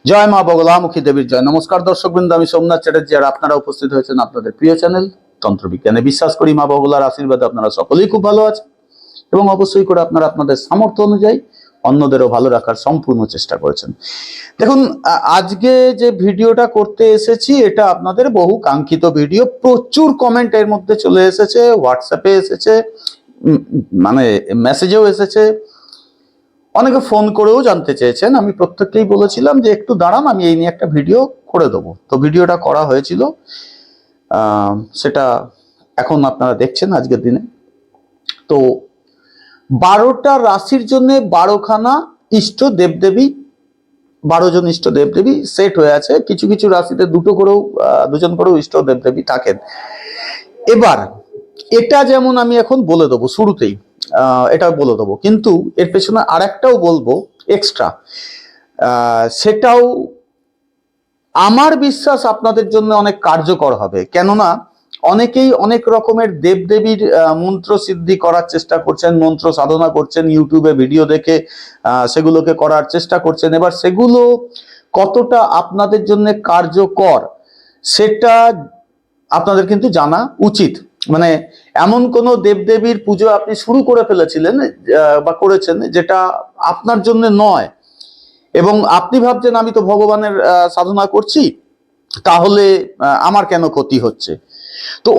জয় মা বগলামুখী দেবীর জয়। নমস্কার দর্শকবৃন্দ, আমি সোমনাথ চ্যাটার্জি আর আপনারা উপস্থিত হয়েছেন আপনাদের প্রিয় চ্যানেল তন্ত্রবিজ্ঞানে। বিশ্বাস করি মা বগলার আশীর্বাদে আপনারা সকলেই খুব ভালো আছেন এবং অবশ্যই করে আপনারা আপনাদের সামর্থ্য অনুযায়ী অন্যদেরও ভালো রাখার সম্পূর্ণ চেষ্টা করেছেন। দেখুন, আজকে যে ভিডিওটা করতে এসেছি এটা আপনাদের বহু কাঙ্ক্ষিত ভিডিও। প্রচুর কমেন্ট এর মধ্যে চলে এসেছে, হোয়াটসঅ্যাপে এসেছে, মানে মেসেজেও এসেছে, অনেকে ফোন করেও জানতে চেয়েছেন। আমি প্রত্যেককেই বলেছিলাম যে একটু দাঁড়ান, আমি এই নিয়ে একটা ভিডিও করে দেবো। তো ভিডিওটা করা হয়েছিল, সেটা এখন আপনারা দেখছেন আজকের দিনে। তো 12টা রাশির জন্য 12খানা ইষ্ট দেবদেবী, 12 জন ইষ্ট দেবদেবী সেট হয়ে আছে। কিছু কিছু রাশিতে দুজন করেও ইষ্ট দেবদেবী থাকেন। এবার এটা যেমন আমি এখন বলে দেবো শুরুতেই, এটা বলে দেবো, কিন্তু এর পেছনে আর একটাও বলবো এক্সট্রা। সেটাও আমার বিশ্বাস আপনাদের জন্য অনেক কার্যকর হবে। কেননা অনেকেই অনেক রকমের দেবদেবীর মন্ত্র সিদ্ধি করার চেষ্টা করছেন, মন্ত্র সাধনা করছেন, ইউটিউবে ভিডিও দেখে সেগুলোকে করার চেষ্টা করছেন। এবার সেগুলো কতটা আপনাদের জন্য কার্যকর সেটা আপনাদের কিন্তু জানা উচিত। মানে এমন কোন দেবদেবীর পুজো আপনি শুরু করে ফেলেছিলেন বা করেছেন যেটা আপনার জন্য নয়, এবং আপনি ভাবছেন আমি তো ভগবানের সাধনা করছি, তাহলে আমার কেন ক্ষতি হচ্ছে। তো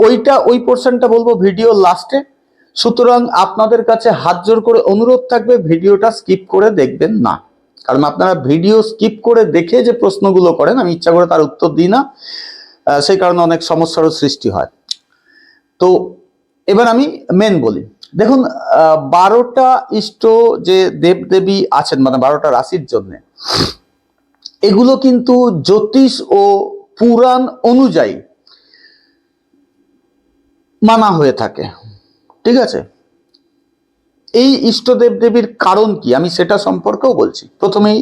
ওই পোর্শনটা বলবো ভিডিও লাস্টে। সুতরাং আপনাদের কাছে হাত জোর করে অনুরোধ থাকবে, ভিডিওটা স্কিপ করে দেখবেন না। কারণ আপনারা ভিডিও স্কিপ করে দেখে যে প্রশ্নগুলো করেন, আমি ইচ্ছা করে তার উত্তর দিই না, সেই কারণে অনেক সমস্যারও সৃষ্টি হয়। তো এবার আমি মেন বলি। দেখুন, 12টা ইষ্ট যে দেবদেবী আছেন, মানে 12টা রাশির জন্য, এগুলো কিন্তু জ্যোতিষ ও পুরাণ অনুযায়ী মানা হয়ে থাকে, ঠিক আছে? এই ইষ্ট দেবদেবীর কারণ কি আমি সেটা সম্পর্কেও বলছি। প্রথমেই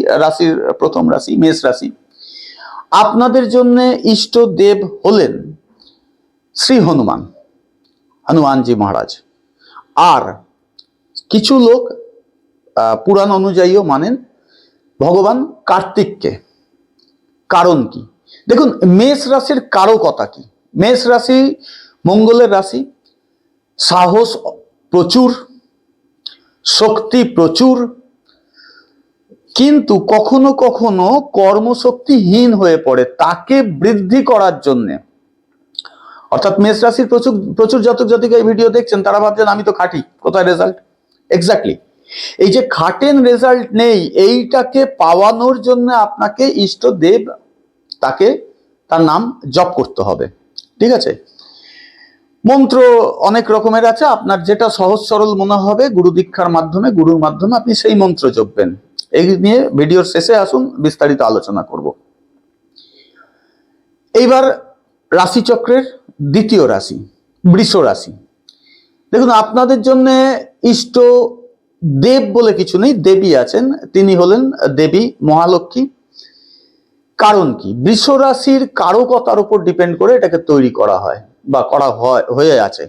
প্রথম রাশি মেষ রাশি। আপনাদের জন্য ইষ্ট দেব হলেন শ্রী হনুমানজি মহারাজ। আর কিছু লোক পুরাণ অনুযায়ীও মানেন ভগবান কার্তিককে। কারণ কি? দেখুন, মেষ রাশির কারকতা কি? মেষ রাশি মঙ্গলের রাশি, সাহস প্রচুর, শক্তি প্রচুর, কিন্তু কখনো কখনো কর্মশক্তিহীন হয়ে পড়ে। তাকে বৃদ্ধি করার জন্যে, অর্থাৎ মেষ রাশির প্রচুর প্রচুর জাতক জাতিকা এই ভিডিও দেখছেন, তারা ভাবছেন আমি তো খাটি, কোথায় রেজাল্ট? এক্স্যাক্টলি, এই যে খাটেন রেজাল্ট নেই, এইটাকে পাওয়ানোর জন্য আপনাকে ইষ্ট দেব, তার নাম জপ করতে হবে, ঠিক আছে? মন্ত্র অনেক রকমের আছে, আপনার যেটা সহজ সরল মনে হবে গুরুর মাধ্যমে আপনি সেই মন্ত্র জপবেন। এই নিয়ে ভিডিওর শেষে আসুন, বিস্তারিত আলোচনা করব। এইবার রাশিচক্রের দ্বিতীয় রাশি বৃষ রাশি। দেখুন, আপনাদের জন্য ইষ্ট দেব বলে কিছু নেই, দেবী আছেন। তিনি হলেন দেবী মহালক্ষ্মী। কারণ কি? বৃষ রাশির কারকতার উপর ডিপেন্ড করে এটাকে তৈরি করা হয় বা হয়ে আছে।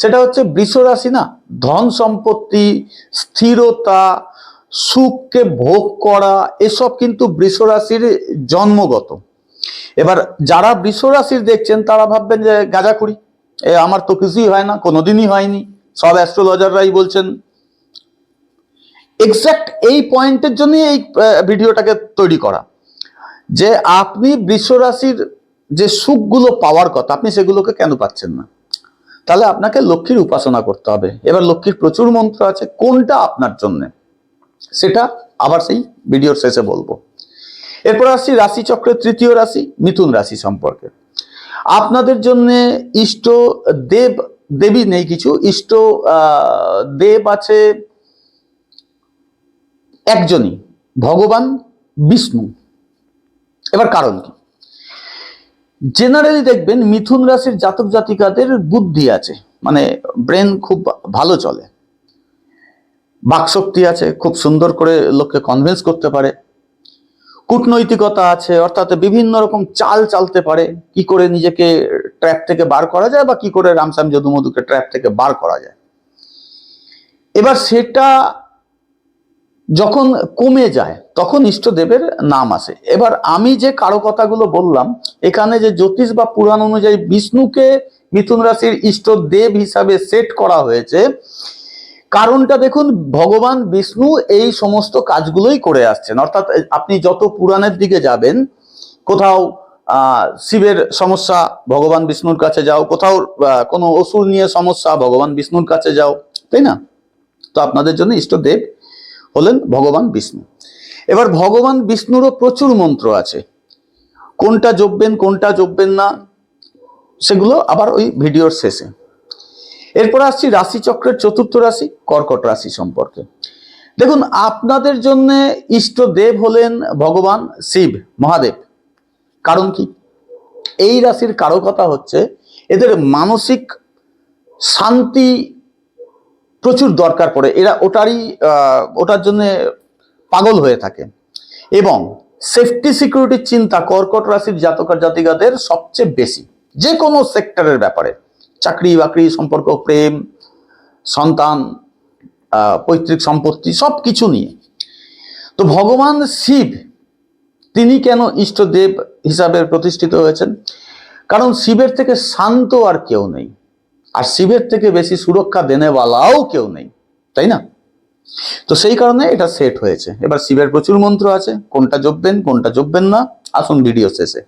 সেটা হচ্ছে বৃষ রাশি না, ধন সম্পত্তি, স্থিরতা, সুখকে ভোগ করা, এসব কিন্তু বৃষ রাশির জন্মগত। এবার যারা বৃষ রাশির দেখছেন তারা ভাববেন যে গাঁজাখুরি, আমার তো কিছুই হয় না, কোনোদিনই হয়নি, সব অ্যাস্ট্রোলজাররাই বলছেন। এক্স্যাক্ট এই পয়েন্টের জন্যই এই ভিডিওটাকে তৈরি করা, যে আপনি বৃষ রাশির যে সুখগুলো পাওয়ার কথা আপনি সেগুলোকে কেন পাচ্ছেন না। তাহলে আপনাকে লক্ষ্মীর উপাসনা করতে হবে। এবার লক্ষ্মীর প্রচুর মন্ত্র আছে, কোনটা আপনার জন্য সেটা আবার সেই ভিডিওর শেষে বলবো। এরপর আসছি রাশিচক্রের তৃতীয় রাশি মিথুন রাশি সম্পর্কে। আপনাদের জন্য ইষ্ট দেবী নেই কিছু, ইষ্ট দেব আছে একজনই, ভগবান বিষ্ণু। এবার কারণ কি? জেনারেলি দেখবেন মিথুন রাশির জাতক জাতিকাদের বুদ্ধি আছে, মানে ব্রেন খুব ভালো চলে, বাকশক্তি আছে, খুব সুন্দর করে লোককে কনভিন্স করতে পারে, কূটনৈতিকতা আছে, অর্থাৎ বিভিন্ন রকম চাল চালতে পারে, কি করে নিজেকে ট্র্যাপ থেকে বার করা যায় বা কি করে রামশ্যাম যদুমধুকে ট্র্যাপ থেকে বার করা যায়। এবার সেটা যখন কমে যায় তখন ইষ্টদেবের নাম আসে। এবার আমি যে কারো কথাগুলো বললাম, এখানে যে জ্যোতিষ বা পুরাণ অনুযায়ী বিষ্ণুকে মিথুন রাশির ইষ্টদেব হিসাবে সেট করা হয়েছে, কারণটা দেখুন, ভগবান বিষ্ণু এই সমস্ত কাজগুলোই করে আসছেন। অর্থাৎ আপনি যত পুরাণের দিকে যাবেন, কোথাও শিবের সমস্যা, ভগবান বিষ্ণুর কাছে যাও, কোথাও কোনো অসুর নিয়ে সমস্যা, ভগবান বিষ্ণুর কাছে যাও, তাই না? তো আপনাদের জন্য ইষ্টদেব হলেন ভগবান বিষ্ণু। এবার ভগবান বিষ্ণুরও প্রচুর মন্ত্র আছে, কোনটা জপবেন কোনটা জপবেন না সেগুলো আবার ওই ভিডিওর শেষে। এরপর আসছি রাশিচক্রের চতুর্থ রাশি কর্কট রাশি সম্পর্কে। দেখুন, আপনাদের জন্য ইষ্টদেব হলেন ভগবান শিব, মহাদেব। কারণ কি? এই রাশির কারকতা হচ্ছে এদের মানসিক শান্তি প্রচুর দরকার পড়ে, এরা ওটার জন্য পাগল হয়ে থাকে। এবং সেফটি সিকিউরিটির চিন্তা কর্কট রাশির জাতক জাতিকাদের সবচেয়ে বেশি, যে কোনো সেক্টরের ব্যাপারে, চাকরি বাকরি, সম্পর্ক, প্রেম, সন্তান, পৈতৃক সম্পত্তি, সবকিছু নিয়ে। তো ভগবান শিব তিনি কেন ইষ্টদেব হিসাবে প্রতিষ্ঠিত হয়েছেন? কারণ শিবের থেকে শান্ত আর কেউ নেই, আর শিবের থেকে বেশি সুরক্ষা দেনেওয়ালাও কেউ নেই, তাই না? তো সেই কারণে এটা সেট হয়েছে। এবার শিবের প্রচুর মন্ত্র আছে, কোনটা জপবেন কোনটা জপবেন না আসুন ভিডিও শেষে।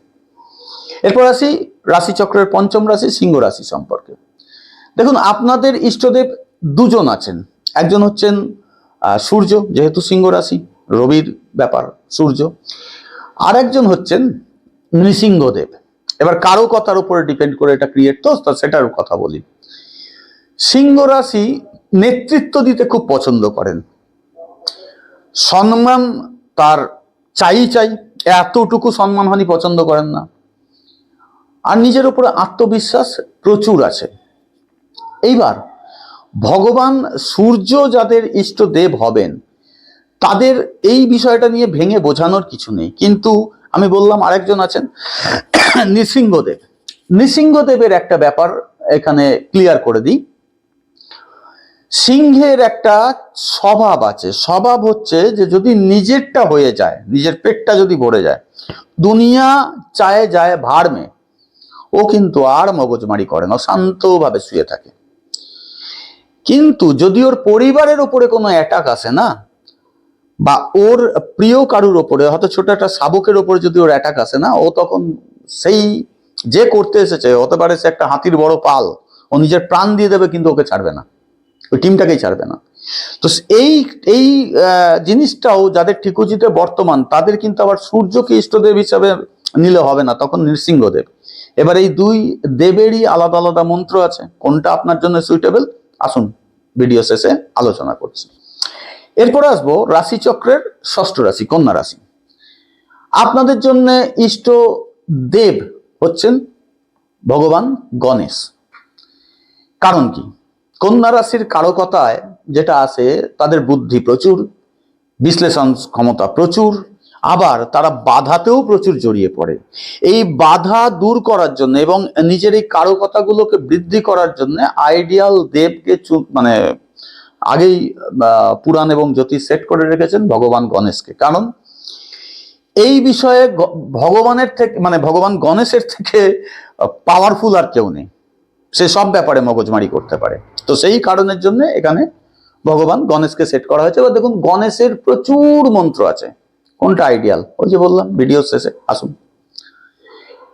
এরপর আসি রাশিচক্রের পঞ্চম রাশি সিংহ রাশি সম্পর্কে। দেখুন, আপনাদের ইষ্টদেব দুজন আছেন। একজন হচ্ছেন সূর্য, যেহেতু সিংহ রাশি, রবির ব্যাপার সূর্য। আর একজন হচ্ছেন নৃসিংহদেব। এবার কারো কথার উপরে ডিপেন্ড করে এটা ক্রিয়েট, তো সেটার কথা বলি। সিংহ রাশি নেতৃত্ব দিতে খুব পছন্দ করেন, সম্মান তার চাই, এতটুকু সম্মানহানি পছন্দ করেন না, আর নিজের উপরে আত্মবিশ্বাস প্রচুর আছে। এইবার ভগবান সূর্য যাদের ইষ্টদেব হবেন, তাদের এই বিষয়টা নিয়ে ভেঙে বোঝানোর কিছু নেই। কিন্তু আমি বললাম আরেকজন আছেন নৃসিংহদেব। নৃসিংহদেবের একটা ব্যাপার এখানে ক্লিয়ার করে দিই। সিংহের একটা স্বভাব আছে, স্বভাব হচ্ছে যে যদি নিজেরটা হয়ে যায়, নিজের পেটটা যদি ভরে যায়, দুনিয়া চায় যায় ভাড় মে, ও কিন্তু আর মগজমারি করে না, শান্তভাবে শুয়ে থাকে। কিন্তু যদি ওর পরিবারের ওপরে কোনো অ্যাটাক আসে না, বা ওর প্রিয় কারুর ওপরে, হয়তো ছোট একটা শাবকের ওপরে যদি ওর অ্যাটাক আসে না, ও তখন সেই যে করতে এসেছে, হতে পারে সে একটা হাতির বড় পাল, ও নিজের প্রাণ দিয়ে দেবে, কিন্তু ওকে ছাড়বে না, ওই টিমটাকেই ছাড়বে না। তো এই এই জিনিসটাও যাদের ঠিকুজিতে বর্তমান, তাদের কিন্তু আবার সূর্যকে ইষ্টদেব হিসাবে নিলে হবে না, তখন নৃসিংহদেব। এবার এই দুই দেবেরই আলাদা আলাদা মন্ত্র আছে, কোনটা আপনার জন্য সুইটেবল আসুন ভিডিও শেষে আলোচনা করছি। এরপর আসবো রাশিচক্রের ষষ্ঠ রাশি কন্যা রাশি। আপনাদের জন্য ইষ্ট দেব হচ্ছেন ভগবান গণেশ। কারণ কি? কন্যা রাশির কারকতায় যেটা আছে, তাদের বুদ্ধি প্রচুর, বিশ্লেষণ ক্ষমতা প্রচুর, আবার তারা বাধাতেও প্রচুর জড়িয়ে পড়ে। এই বাধা দূর করার জন্য এবং নিজের এই কারকতাগুলোকে বৃদ্ধি করার জন্য আইডিয়াল দেবকে মানে আগেই পুরাণ এবং জ্যোতিষ সেট করে রেখেছেন ভগবান গণেশকে। কারণ এই বিষয়ে ভগবানের থেকে, মানে ভগবান গণেশের থেকে পাওয়ারফুল আর কেউ নেই, সে সব ব্যাপারে মগজমারি করতে পারে। তো সেই কারণের জন্য এখানে ভগবান গণেশকে সেট করা হয়েছে। এবার দেখুন, গণেশের প্রচুর মন্ত্র আছে, কোনটা আইডিয়াল ওই যে বললাম ভিডিও শেষে আসুন।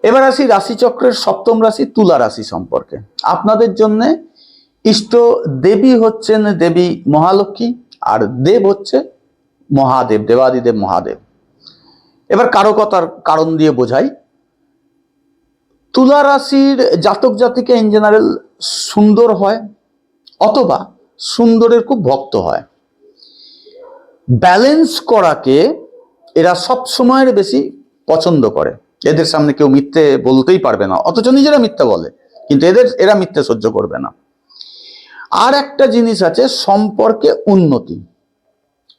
এবার আসি রাশিচক্রের সপ্তম রাশি তুলা রাশি সম্পর্কে। আপনাদের জন্য ইষ্ট দেবী হচ্ছেন দেবী মহালক্ষ্মী, আর দেব হচ্ছে মহাদেব, দেবাদিদেব মহাদেব। এবার কারকতার কারণ দিয়ে বোঝাই। তুলা রাশির জাতক জাতিকা ইন জেনারেল সুন্দর হয়, অথবা সুন্দরের খুব ভক্ত হয়। ব্যালেন্স করাকে এরা সব সময়ের বেশি পছন্দ করে। এদের সামনে কেউ মিথ্যে বলতেই পারবে না, অথচ নিজেরা মিথ্যে বলে, কিন্তু এরা মিথ্যে সহ্য করবে না। আর একটা জিনিস আছে, সম্পর্কে উন্নতি।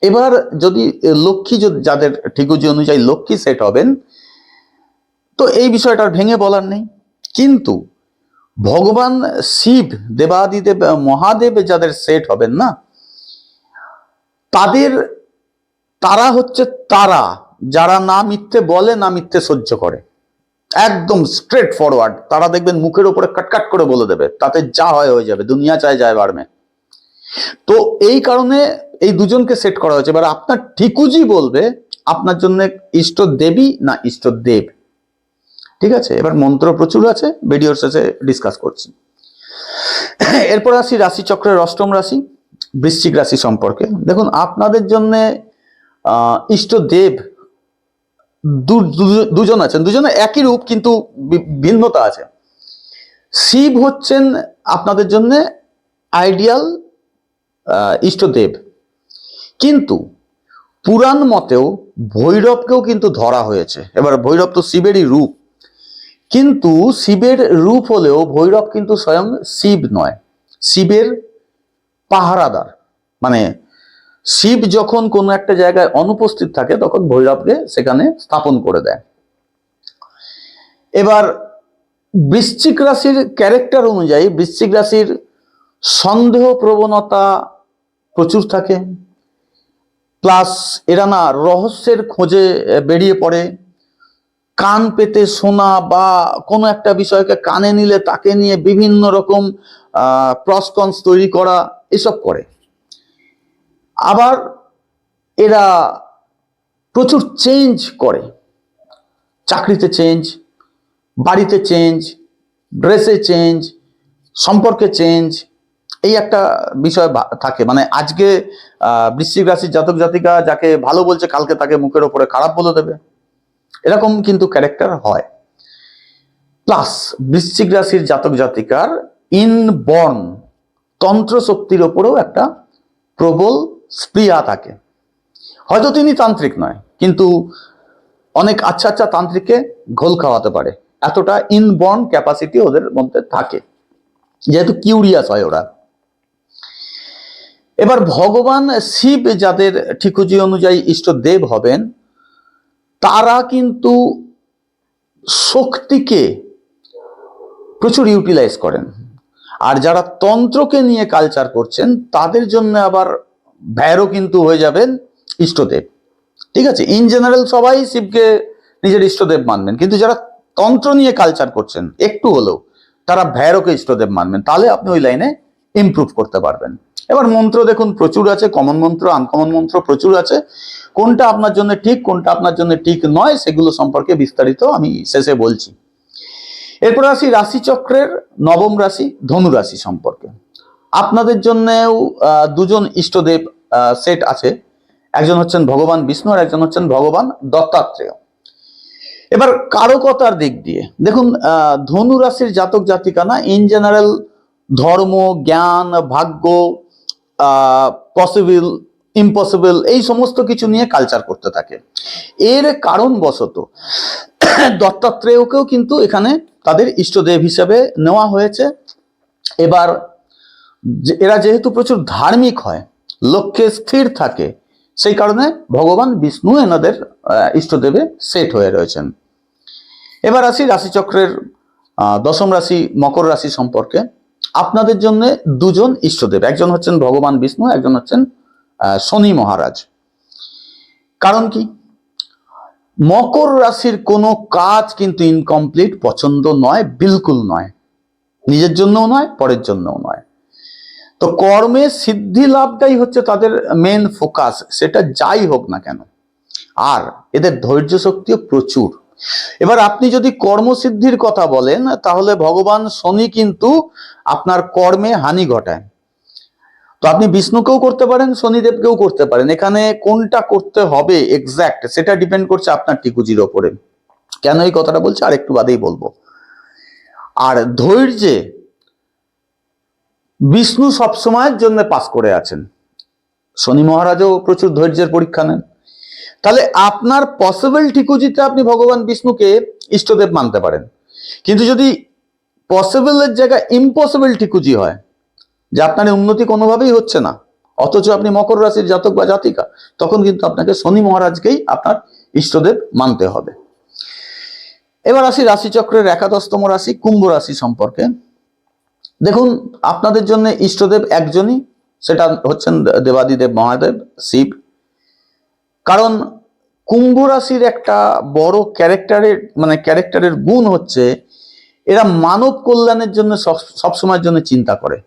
এবার যদি লক্ষ্মী, যাদের ঠিকুজি অনুযায়ী লক্ষ্মী সেট হবেন, তো এই বিষয়টা আর ভেঙে বলার নেই। কিন্তু ভগবান শিব, দেবাদিদেব মহাদেব যাদের সেট হবেন না, তাদের তারা হচ্ছে তারা যারা না মিথ্যে বলে না মিথ্যে সহ্য করে, একদম স্ট্রেট ফরওয়ার্ড। তারা দেখবেন মুখের উপরে কাটকাট করে বলে দেবে, তাতে যা হয় হয়ে যাবে, দুনিয়া চায় যায় বাড়বে। তো এই কারণে এই দুজনকে সেট করা হয়েছে। এবার আপনার ঠিকুজি বলবে আপনার জন্য ইষ্ট দেবী না ইষ্ট দেব। ঠিক আছে, এবার মন্ত্র প্রচুর আছে, ভিডিওর শেষে ডিসকাস করছি। এরপর আসি রাশিচক্রের অষ্টম রাশি বৃশ্চিক রাশি সম্পর্কে। দেখুন আপনাদের জন্য ইষ্ট দেব দুজন আছেন, দুজনে একই রূপ কিন্তু ভিন্নতা আছে। শিব হচ্ছেন আপনাদের জন্য আইডিয়াল ইষ্টদেব, কিন্তু পুরাণ মতেও ভৈরবকেও কিন্তু ধরা হয়েছে। এবার ভৈরব তো শিবেরই রূপ, কিন্তু শিবের রূপ হলেও ভৈরব কিন্তু স্বয়ং শিব নয়, শিবের পাহারাদার। মানে শিব যখন কোনো একটা জায়গায় অনুপস্থিত থাকে তখন ভৈরবকে সেখানে স্থাপন করে দেয়। এবার বৃশ্চিক রাশির ক্যারেক্টার অনুযায়ী বৃশ্চিক রাশির সন্দেহ প্রবণতা প্রচুর থাকে, প্লাস এরা না রহস্যের খোঁজে বেরিয়ে পড়ে। কান পেতে শোনা বা কোনো একটা বিষয়কে কানে নিলে তাকে নিয়ে বিভিন্ন রকম প্রসকন্স তৈরি করা, এসব করে। আবার এরা প্রচুর চেঞ্জ করে, চাকরিতে চেঞ্জ, বাড়িতে চেঞ্জ, ড্রেসে চেঞ্জ, সম্পর্কে চেঞ্জ, এই একটা বিষয় থাকে। মানে আজকে বৃশ্চিক রাশির জাতক জাতিকা যাকে ভালো বলছে কালকে তাকে মুখের ওপরে খারাপ বলে দেবে, এরকম কিন্তু ক্যারেক্টার হয়। প্লাস বৃশ্চিক রাশির জাতক জাতিকার ইনবর্ন তন্ত্র শক্তির ওপরেও একটা প্রবল স্পৃহা থাকে। হয়তো তিনি তান্ত্রিক নয়, কিন্তু অনেক আচ্ছা আচ্ছা তান্ত্রিককে ঘোল খাওয়াতে পারে, এতটা ইনবর্ন ক্যাপাসিটি ওদের মধ্যে থাকে, যেহেতু কিউরিয়াস হয় ওরা। এবার ভগবান শিব যাদের ঠিকুজি অনুযায়ী ইষ্টদেব হবেন, তারা কিন্তু শক্তিকে প্রচুর ইউটিলাইজ করেন। আর যারা তন্ত্রকে নিয়ে কালচার করছেন তাদের জন্য আবার ভ্যারও কিন্তু হয়ে যাবেন ইষ্টদেব। ঠিক আছে, ইন জেনারেল সবাই শিবকে নিজের ইষ্টদেব মানবেন, কিন্তু যারা তন্ত্র নিয়ে কালচার করছেন একটু হলেও তারা ভ্যারোকে ইষ্টদেব মানবেন, তাহলে আপনি ওই লাইনে ইমপ্রুভ করতে পারবেন। এবার মন্ত্র দেখুন প্রচুর আছে, কমন মন্ত্র, আনকমন মন্ত্র প্রচুর আছে। কোনটা আপনার জন্য ঠিক, কোনটা আপনার জন্য ঠিক নয়, সেগুলো সম্পর্কে বিস্তারিত আমি শেষে বলছি। এরপর আসি রাশিচক্রের নবম রাশি ধনু রাশি সম্পর্কে। আপনাদের জন্যও দুজন ইষ্টদেব সেট আছে, একজন হচ্ছেন ভগবান বিষ্ণু আর একজন হচ্ছেন ভগবান দত্তাত্রেয়। এবার কারকতার দিক দিয়ে দেখুন ধনু রাশির জাতক জাতিকা না ইন জেনারেল ধর্ম, জ্ঞান, ভাগ্য, পসিবল, ইম্পসিবল, এই সমস্ত কিছু নিয়ে কালচার করতে থাকে। এর কারণবশত দত্তাত্রেয়কেও কিন্তু এখানে তাদের ইষ্টদেব হিসেবে নেওয়া হয়েছে। এবার এরা যেহেতু প্রচুর ধার্মিক হয়, লক্ষ্যে স্থির থাকে, সেই কারণে ভগবান বিষ্ণু এনাদের ইষ্টদেবে সেট হয়ে রয়েছেন। এবার আসি রাশিচক্রের দশম রাশি মকর রাশি সম্পর্কে। আপনাদের জন্য দুজন ইষ্টদেব, একজন হচ্ছেন ভগবান বিষ্ণু, একজন হচ্ছেন শনি মহারাজ। কারণ কি, মকর রাশির কোনো কাজ কিন্তু ইনকমপ্লিট পছন্দ নয়, বিলকুল নয়, নিজের জন্যও নয়, পরের জন্যও নয়। তো কর্মে সিদ্ধি লাভটাই হচ্ছে তাদের মেন ফোকাস, সেটা যাই হোক না কেন। আর এদের ধৈর্য শক্তিও প্রচুর। এবার আপনি যদি কর্মসিদ্ধির কথা বলেন, তাহলে ভগবান শনি কিন্তু আপনার কর্মে হানি ঘটায়। তো আপনি বিষ্ণুকেও করতে পারেন, শনিদেবকেও করতে পারেন। এখানে কোনটা করতে হবে এক্স্যাক্ট সেটা ডিপেন্ড করছে আপনার টিকুজির ওপরে। কেন এই কথাটা বলছি আর একটু বাদেই বলবো। আর ধৈর্যে বিষ্ণু সবসময়ের জন্য পাস করে আছেন, শনি মহারাজও প্রচুর ধৈর্যের পরীক্ষা নেন। তাহলে আপনার পসিবল ঠিকুজিতে আপনি ভগবান বিষ্ণুকে ইষ্টদেব মানতে পারেন, কিন্তু যদি পসিবলের জায়গায় ইম্পসিবল ঠিকুজি হয়, যে আপনার উন্নতি কোনোভাবেই হচ্ছে না, অথচ আপনি মকর রাশির জাতক বা জাতিকা, তখন কিন্তু আপনাকে শনি মহারাজকেই আপনার ইষ্টদেব মানতে হবে। এবার আসি রাশিচক্রের একাদশতম রাশি কুম্ভ রাশি সম্পর্কে। দেখুন আপনাদের জন্য ইষ্টদেব একজনই, সেটা হচ্ছেন দেবাদিদেব মহাদেব শিব। কারণ কুম্ভ রাশির একটা বড় ক্যারেক্টারের গুণ হচ্ছে এরা মানব কল্যাণের জন্য সবসময়ের জন্য চিন্তা করে।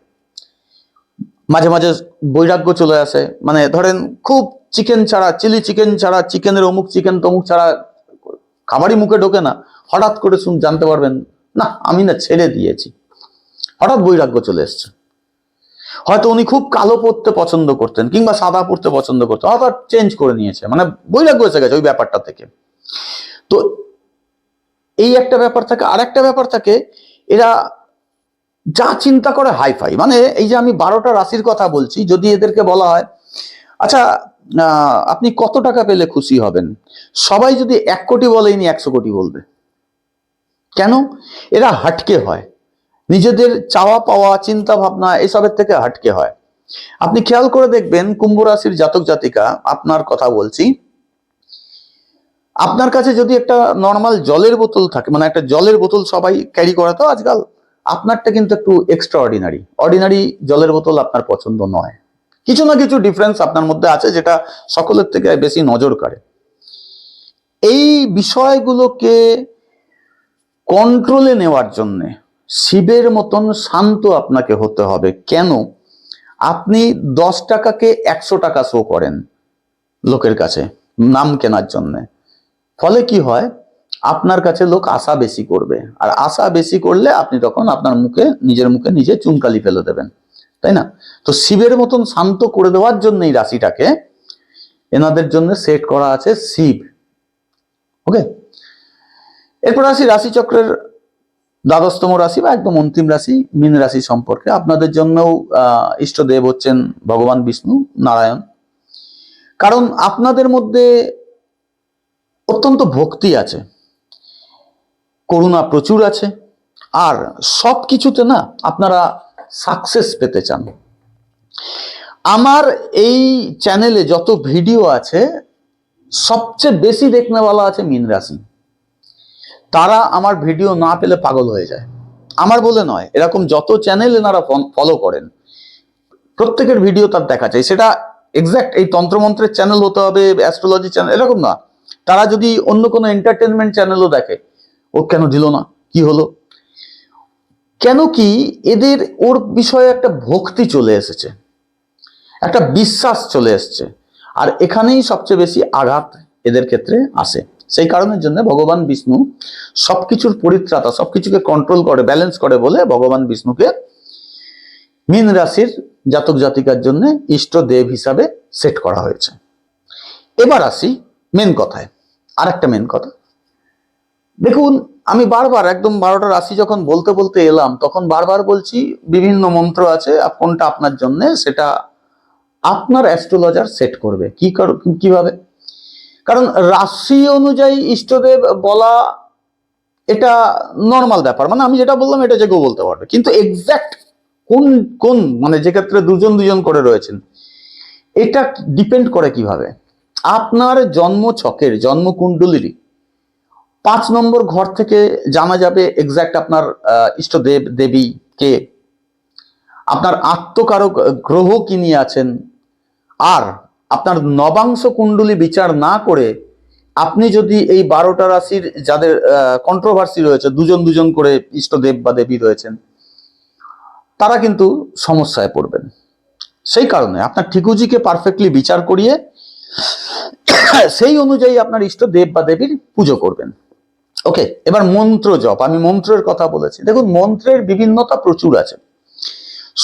মাঝে মাঝে বৈরাগ্য চলে আসে, মানে ধরেন খুব চিকেন ছাড়া, চিলি চিকেন ছাড়া, চিকেনের অমুক চিকেন তমুক ছাড়া খাবারই মুখে ঢোকে না, হঠাৎ করে জানতে পারবেন না আমি না ছেড়ে দিয়েছি, হঠাৎ বৈরাগ্য চলে এসছে। হয়তো উনি খুব কালো পড়তে পছন্দ করতেন কিংবা সাদা পড়তে পছন্দ করতেন, হঠাৎ চেঞ্জ করে নিয়েছে, মানে বৈরাগ্য এসে গেছে ওই ব্যাপারটা থেকে। তো এই একটা ব্যাপার থাকে। আর একটা ব্যাপার থাকে, এরা যা চিন্তা করে হাইফাই, মানে এই যে আমি 12টা রাশির কথা বলছি, যদি এদেরকে বলা হয় আচ্ছা আপনি কত টাকা পেলে খুশি হবেন, সবাই যদি 1 কোটি বলে ইনি 100 কোটি বলবে। কেন? এরা হাটকে হয়, নিজেদের চাওয়া পাওয়া চিন্তা ভাবনা এসবের থেকে হাটকে হয়। আপনি খেয়াল করে দেখবেন কুম্ভ রাশির জাতক জাতিকা, আপনার কথা বলছি, আপনার কাছে যদি একটা নর্মাল জলের বোতল থাকে, মানে একটা জলের বোতল সবাই ক্যারি করে তো আজকাল, আপনারটা কিন্তু একটু এক্সট্রা অর্ডিনারি জলের বোতল আপনার পছন্দ নয়। কিছু না কিছু ডিফারেন্স আপনার মধ্যে আছে যেটা সকলের থেকে বেশি নজর কাড়ে। এই বিষয়গুলোকে কন্ট্রোলে নেওয়ার জন্য শিবের মতন শান্ত আপনাকে হতে হবে। কেন? আপনি 10 টাকাকে 100 টাকা শো করেন লোকের কাছে নাম কেনার জন্য, ফলে কি হয়, আপনার কাছে লোক আশা বেশি করবে, আর আশা বেশি করলে আপনি তখন আপনার নিজের মুখে নিজে চুনকালি ফেলে দেবেন, তাই না? তো শিবের মতন শান্ত করে দেওয়ার জন্য এই রাশিটাকে এনাদের জন্য সেট করা আছে শিব। ওকে, এরপর আসি রাশিচক্রের দ্বাদশতম রাশি বা একদম অন্তিম রাশি মীন রাশি সম্পর্কে। আপনাদের জন্যও ইষ্টদেব হচ্ছেন ভগবান বিষ্ণু নারায়ণ। কারণ আপনাদের মধ্যে অত্যন্ত ভক্তি আছে, করুণা প্রচুর আছে, আর সব কিছুতে না আপনারা সাকসেস পেতে চান। আমার এই চ্যানেলে যত ভিডিও আছে সবচেয়ে বেশি দেখনেওয়ালা আছে মীন রাশি। তারা আমার ভিডিও না পেলে পাগল হয়ে যায়, আমার বলে নয়, এরকম যত চ্যানেল এনারা ফলো করেন প্রত্যেকের ভিডিও তার দেখা যায়। সেটা এক্সাক্ট এই তন্ত্রমন্ত্রের চ্যানেল হতে হবে, অ্যাস্ট্রোলজি চ্যানেল, এরকম না। তারা যদি অন্য কোনো এন্টারটেনমেন্ট চ্যানেলও দেখে, ও কেন দিল না, কি হলো, কেন কি এদের ওর বিষয়ে একটা ভক্তি চলে এসেছে, একটা বিশ্বাস চলে এসছে, আর এখানেই সবচেয়ে বেশি আঘাত এদের ক্ষেত্রে আসে। সেই কারণের জন্য ভগবান বিষ্ণু সবকিছুর পরিত্রাতা, সবকিছুকে কন্ট্রোল করে, ব্যালেন্স করে বলে ভগবান বিষ্ণুকে মীন রাশির জাতক জাতিকার জন্য ইষ্ট দেব হিসাবে সেট করা হয়েছে। এবার আসি মেন কথায়। আর একটা মেন কথা দেখুন, আমি বারবার একদম 12টা রাশি যখন বলতে বলতে এলাম তখন বারবার বলছি বিভিন্ন মন্ত্র আছে, কোনটা আপনার জন্য সেটা আপনার অ্যাস্ট্রোলজার সেট করবে। কিভাবে? কারণ রাশি অনুযায়ী ইষ্টদেব বলা এটা নর্মাল ব্যাপার, মানে আমি যেটা বললাম এটা যে কেউ বলতে পারবে, কিন্তু এক্সাক্ট কোন কোন মানে যে ক্ষেত্রে দুজন দুজন করে রয়েছেন, এটা ডিপেন্ড করে কিভাবে আপনার জন্ম ছকের জন্মকুণ্ডলীর 5 নম্বর ঘর থেকে জানা যাবে এক্সাক্ট আপনার ইষ্টদেব দেবী কে, আপনার আত্মকারক গ্রহ কি নিয়ে আছেন। আর আপনার নবাংশ কুণ্ডলী বিচার না করে আপনি যদি এই 12টা রাশির যাদের কন্ট্রোভার্সি রয়েছে, দুজন দুজন করে ইষ্টদেব বা দেবী রয়েছেন, তারা কিন্তু সমস্যায় পড়বেন। সেই কারণে আপনার ঠিকুজিকে পারফেক্টলি বিচার করিয়ে সেই অনুযায়ী আপনার ইষ্ট দেব বা দেবীর পুজো করবেন। ওকে, এবার মন্ত্র জপ। আমি মন্ত্রের কথা বলেছি, দেখুন মন্ত্রের বিভিন্নতা প্রচুর আছে,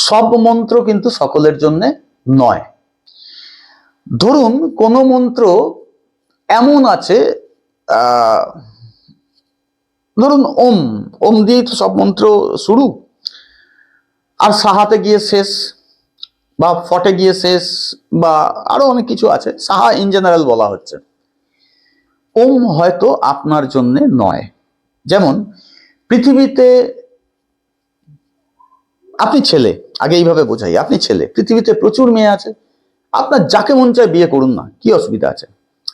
সব মন্ত্র কিন্তু সকলের জন্য নয়। ধরুন কোন মন্ত্র এমন আছে, ধরুন ওম, ওম দিয়ে তো সব মন্ত্র শুরু, আর সাহাতে গিয়ে শেষ, বা ফটে গিয়ে শেষ, বা আরো অনেক কিছু আছে, সাহা ইন জেনারেল বলা হচ্ছে। ওম হয়তো আপনার জন্য নয়। যেমন পৃথিবীতে আপনি ছেলে, আগে এইভাবে বোঝাই, আপনি ছেলে, পৃথিবীতে প্রচুর মেয়ে আছে, আপনার যাকে মন চায় বিয়ে করুন না, কি অসুবিধা আছে?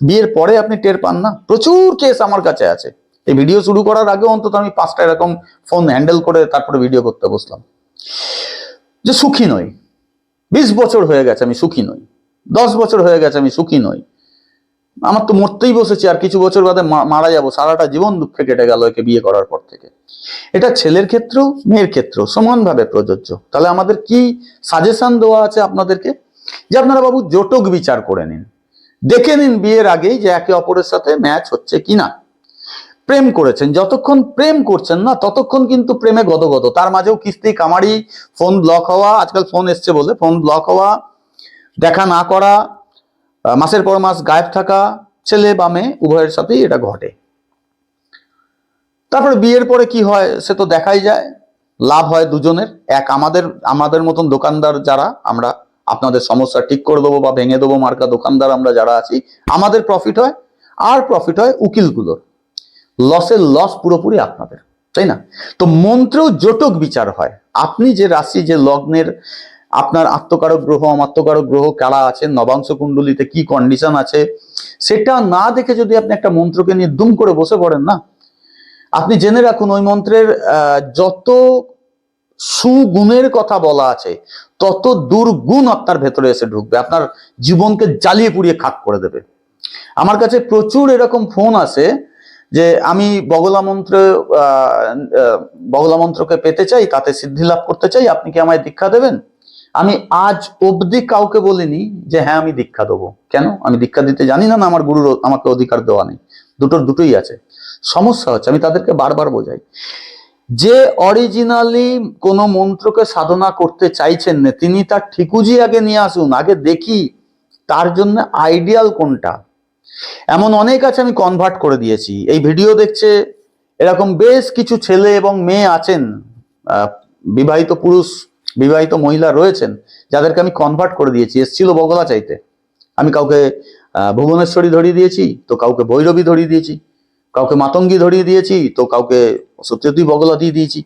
বিয়ের পরে আপনি টের পান না? প্রচুর কেস আমার কাছে আছে। এই ভিডিও শুরু করার আগে অন্তত আমি 5টা এরকম ফোন হ্যান্ডেল করে তারপরে ভিডিও করতে বসলাম, যে সুখী নই, 20 বছর হয়ে গেছে আমি সুখী নই, 10 বছর হয়ে গেছে আমি সুখী নই, আমার তো মরতেই বসেছি, আর কিছু বছর বাদে মারা যাবো, সারাটা জীবন দুঃখে কেটে গেল একে বিয়ে করার পর থেকে। এটা ছেলের ক্ষেত্রেও মেয়ের ক্ষেত্রেও সমানভাবে প্রযোজ্য। তাহলে আমাদের কি সাজেশন দেওয়া আছে আপনাদেরকে, যে আপনারা বাবু জটক বিচার করে নিন, দেখে নিন বিয়ের আগেই যে একে অপরের সাথে ম্যাচ হচ্ছে কিনা। প্রেম করেছেন, যতক্ষণ প্রেম করছেন না ততক্ষণ কিন্তু প্রেমে গদগদ, তার মাঝেও কিস্তি কামারি, ফোন ব্লক হওয়া, আজকাল ফোন এসছে বলে ফোন ব্লক হওয়া, দেখা না করা, মাসের পর মাস গায়েব থাকা, ছেলে বা মেয়ে উভয়ের সাথেই এটা ঘটে। তারপরে বিয়ের পরে কি হয় সে তো দেখাই যায়, লাভ হয় দুজনের। এক আমাদের মতন দোকানদার যারা, আমরা আপনাদের সমস্যা ঠিক করে দেবো বা ভেঙে দেবো মার্কা দোকানদার আমরা যারা আছি, আমাদের প্রফিট হয়, আর প্রফিট হয় উকিলগুলোর। লসের লস পুরোপুরি আপনাদের, তাই না? তো মন্ত্রেও জটক বিচার হয়। আপনি যে রাশি, যে লগ্নের আপনার আত্মকারক গ্রহ অমাত্মকারক গ্রহ কারা আছে, নবাংশ কুণ্ডলিতে কি কন্ডিশন আছে, সেটা না দেখে যদি আপনি একটা মন্ত্রকে নিয়ে দুম করে বসে পড়েন না, আপনি জেনে রাখুন ওই মন্ত্রের যত সুগুণের কথা বলা আছে তত দুর্গুণ আপনার ভেতরে এসে ঢুকবে, আপনার জীবনকে জ্বালিয়ে পুড়িয়ে খাক করে দেবে। আমার কাছে প্রচুর এরকম ফোন আসে যে আমি বগলা মন্ত্রকে পেতে চাই, তাতে সিদ্ধি লাভ করতে চাই, আপনি কি আমায় দীক্ষা দেবেন? আমি আজ অবধি কাউকে বলিনি যে হ্যাঁ আমি দীক্ষা দেবো। কেন? আমি দীক্ষা দিতে জানি না, না আমার গুরুর আমাকে অধিকার দেওয়া নেই, দুটোই আছে। সমস্যা হচ্ছে আমি তাদেরকে বারবার বোঝাই, যে অরিজিনালি কোনো মন্ত্রকে সাধনা করতে চাইছেন না তিনি তার ঠিকুজি আগে নিয়ে আসুন, আগে দেখি তার জন্য আইডিয়াল কোনটা। এমন অনেক আছে আমি কনভার্ট করে দিয়েছি, এই ভিডিও দেখছে এরকম বেশ কিছু ছেলে এবং মেয়ে আছেন, বিবাহিত পুরুষ বিবাহিত মহিলা রয়েছেন যাদেরকে আমি কনভার্ট করে দিয়েছি। এসছিল বগলা চাইতে, আমি কাউকে ভুবনেশ্বরী ধরিয়ে দিয়েছি, তো কাউকে ভৈরবী ধরিয়ে দিয়েছি, কাউকে মাতঙ্গী ধরিয়ে দিয়েছি, তো কাউকে সত্যি বগলা দিয়ে দিয়েছি।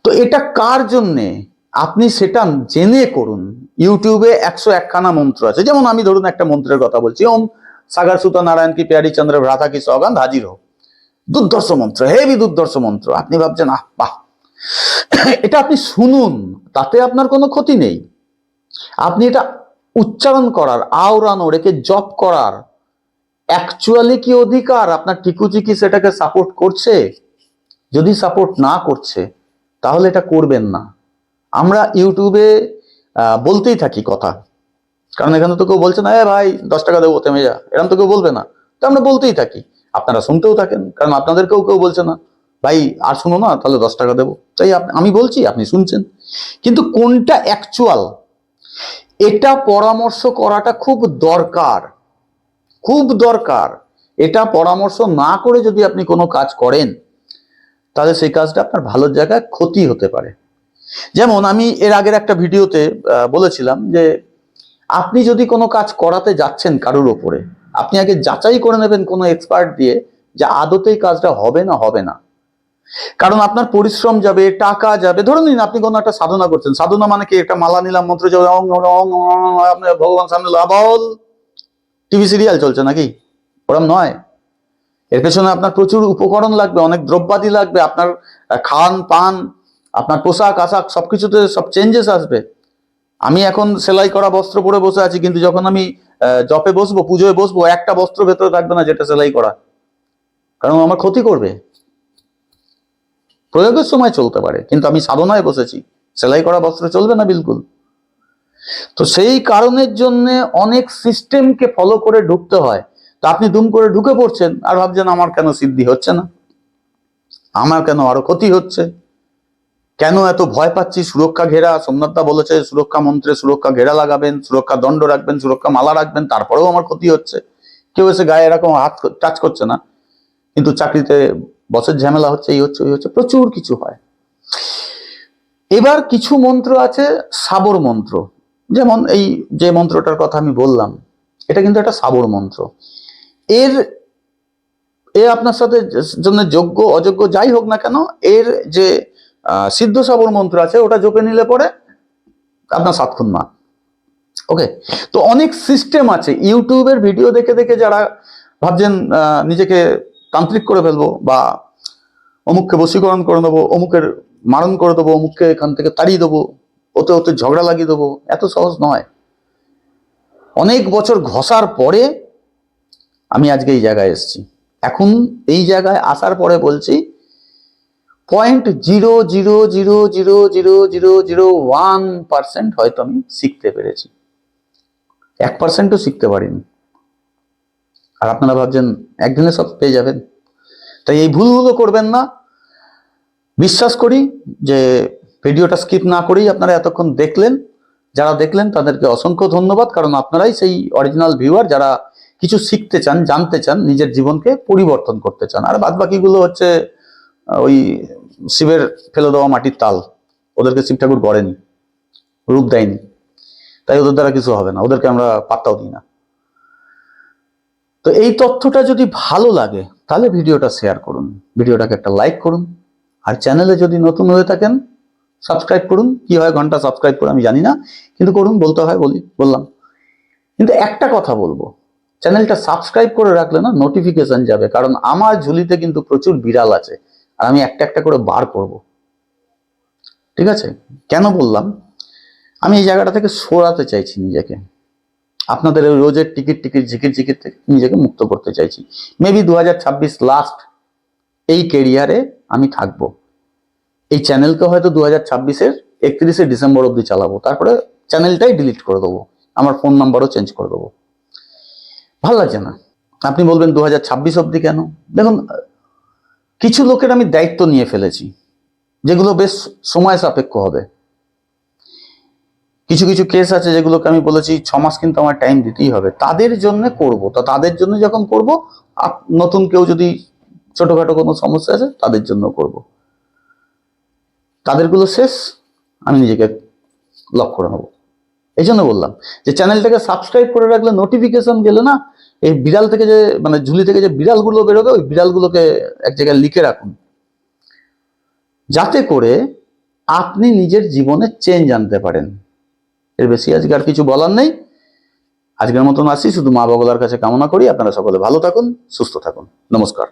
তো এটা কার জন্যে আপনি সেটা জেনে করুন। ইউটিউবে 101খানা মন্ত্র আছে, যেমন আমি ধরুন একটা মন্ত্রের কথা বলছি, ওম সাগর সুতা নারায়ণ কি প্যারি চন্দ্র ভ্রাতা কি সৌগন্ধ হাজির হোক, দুর্ধর্ষ মন্ত্র, হেভি দুর্ধর্ষ মন্ত্র। আপনি ভাবছেন আহ বাহ, এটা আপনি শুনুন, তাতে আপনার কোনো ক্ষতি নেই। আপনি এটা উচ্চারণ করার, আওড়ানোর, একে জপ করার অ্যাকচুয়ালি কি অধিকার, আপনার টিকুজি কি সেটাকে সাপোর্ট করছে? যদি সাপোর্ট না করছে তাহলে এটা করবেন না। আমরা ইউটিউবে বলতেই থাকি কথা, কারণ এখানে তো কেউ বলছে না এ ভাই 10 টাকা দেবো থেমে যা, এরকম তো কেউ বলবে না, তো আমরা বলতেই থাকি, আপনারা শুনতেও থাকেন, কারণ আপনাদেরকেও কেউ বলছে না ভাই আর শুনো না, তাহলে 10 টাকা দেবো, তাই আমি বলছি আপনি শুনছেন। কিন্তু কোনটা অ্যাকচুয়াল এটা পরামর্শ করাটা খুব দরকার, খুব দরকার। এটা পরামর্শ না করে যদি আপনি কোনো কাজ করেন তাহলে সেই কাজটা আপনার ভালোর জায়গায় ক্ষতি হতে পারে। যেমন আমি এর আগের একটা ভিডিওতে বলেছিলাম যে আপনি যদি কোনো কাজ করাতে যাচ্ছেন কারোর ওপরে, আপনি আগে যাচাই করে নেবেন কোনো এক্সপার্ট দিয়ে যে আদতেই কাজটা হবে না হবে না। কারণ আপনার পরিশ্রম যাবে, টাকা যাবে। ধরে নিন আপনি কোনো একটা সাধনা করছেন, সাধনা মানে কি একটা মালা নিলাম, মন্ত্র যাবে, আপনি ভগবান সামনে লাবল, টিভি সিরিয়াল চলছে নাকি? ওরম নয়। এর পেছনে আপনার প্রচুর উপকরণ লাগবে, অনেক দ্রব্যাদি লাগবে, আপনার খান পান, আপনার পোশাক আশাক সবকিছুতে সব চেঞ্জেস আসবে। আমি এখন সেলাই করা বস্ত্র পরে বসে আছি, কিন্তু যখন আমি জপে বসবো, পুজোয় বসবো, একটা বস্ত্র ভেতরে থাকবে না যেটা সেলাই করা, কারণ আমার ক্ষতি করবে। প্রয়োগের সময় চলতে পারে, কিন্তু আমি সাধনায় বসেছি, সেলাই করা বস্ত্র চলবে না বিলকুল। তো সেই কারণের জন্য অনেক সিস্টেমকে ফলো করে ঢুকতে হয়। তো আপনি দুম করে ঢুকে পড়ছেন আর ভাবছেন আমার কেন সিদ্ধি হচ্ছে না, আমার কেন আরো ক্ষতি হচ্ছে, কেন এত ভয় পাচ্ছি। সুরক্ষা ঘেরা, সোমনাথদা বলেছে সুরক্ষা মন্ত্রে সুরক্ষা ঘেরা লাগাবেন, সুরক্ষা দণ্ড রাখবেন, সুরক্ষা মালা রাখবেন, তারপরেও আমার ক্ষতি হচ্ছে। কেউ এসে গায়ে এরকম হাত টাচ করছে না, কিন্তু চাকরিতে বসের ঝামেলা হচ্ছে, এই হচ্ছে ওই হচ্ছে, প্রচুর কিছু হয়। এবার কিছু মন্ত্র আছে সাবর মন্ত্র, যেমন এই যে মন্ত্রটার কথা আমি বললাম, এটা কিন্তু একটা সাবর মন্ত্র। এ আপনার সাথে জন্য যোগ্য অযোগ্য যাই হোক না কেন, এর যে সিদ্ধ সাবর মন্ত্র আছে ওটা জপে নিলে পরে আপনার 7 খুন মা। ওকে, তো অনেক সিস্টেম আছে। ইউটিউবের ভিডিও দেখে দেখে যারা ভাবছেন নিজেকে তান্ত্রিক করে ফেলবো, বা অমুককে বশীকরণ করে দেবো, অমুকের মারণ করে দেবো, অমুককে এখান থেকে তাড়িয়ে দেবো, ওতে ঝগড়া লাগিয়ে দেবো, এত সহজ নয়। অনেক বছর ঘষার পরে আমি আজকে এই জায়গায় এসেছি। এখন এই জায়গায় আসার পরে বলছি 0.0000001% হয়তো আমি শিখতে পেরেছি, 1%ও শিখতে পারিনি। আর আপনারা ভাবছেন একদিনে সব পেয়ে যাবেন, তাই এই ভুলগুলো করবেন না। বিশ্বাস করি যে ভিডিওটা স্কিপ না করেই আপনারা এতক্ষণ দেখলেন। যারা দেখলেন তাদেরকে অসংখ্য ধন্যবাদ, কারণ আপনারাই সেই অরিজিনাল ভিউয়ার যারা কিছু শিখতে চান, জানতে চান, নিজের জীবনকে পরিবর্তন করতে চান। আর বাদ বাকিগুলো হচ্ছে ওই শিবের ফেলে দেওয়া মাটির তাল, ওদেরকে শিব ঠাকুর গড়েনি, রূপ দেয়নি, তাই ওদের দ্বারা কিছু হবে না, ওদেরকে আমরা পাত্তাও দিই না। তো এই তথ্যটা যদি ভালো লাগে তাহলে ভিডিওটা শেয়ার করুন, ভিডিওটাকে একটা লাইক করুন, আর চ্যানেলে যদি নতুন হয়ে থাকেন সাবস্ক্রাইব করুন। কি হয় ঘন্টা সাবস্ক্রাইব করে আমি জানি না, কিন্তু করুন, বলতে হয় বললাম। কিন্তু একটা কথা বলবো, চ্যানেলটা সাবস্ক্রাইব করে রাখলে না নোটিফিকেশন যাবে, কারণ আমার ঝুলিতে কিন্তু প্রচুর বিড়াল আছে আর আমি একটা একটা করে বার করব। ঠিক আছে? কেন বললাম, আমি এই জায়গাটা থেকে সরাতে চাইছি নিজেকে, আপনাদের ওই রোজের টিকিট ঝিকির থেকে নিজেকে মুক্ত করতে চাইছি। মেবি 2026 লাস্ট এই ক্যারিয়ারে আমি থাকবো। এই চ্যানেলকে হয়তো 2026-এর 31শে ডিসেম্বর অব্দি চালাবো, তারপরে চ্যানেলটাই ডিলিট করে দেবো, আমার ফোন নাম্বারও চেঞ্জ করে দেবো। ভালো লাগছে না। আপনি বলবেন 2026 অব্দি কেন? দেখুন, কিছু লোকের আমি দায়িত্ব নিয়ে ফেলেছি যেগুলো বেশ সময় সাপেক্ষ হবে। কিছু কিছু কেস আছে যেগুলোকে আমি বলেছি 6 মাস কিন্তু আমার টাইম দিতেই হবে, তাদের জন্য করব। তো তাদের জন্য যখন করব, নতুন কেউ যদি ছোটখাটো কোনো সমস্যা আছে তাদের জন্য করব, তাদেরগুলো শেষ, আমি নিজেকে লক করে নেবো। এই জন্য বললাম যে চ্যানেলটাকে সাবস্ক্রাইব করে রাখলে নোটিফিকেশন গেলে না, এই বিড়াল থেকে যে মানে ঝুলি থেকে যে বিড়ালগুলো বেরোবে, ওই বিড়ালগুলোকে এক জায়গায় লিখে রাখুন, যাতে করে আপনি নিজের জীবনে চেঞ্জ আনতে পারেন। এর বেশি আজকে আর কিছু বলার নেই। আজকের মতন আসি, শুধু মা বাবার কাছে কামনা করি আপনারা সকলে ভালো থাকুন, সুস্থ থাকুন। নমস্কার।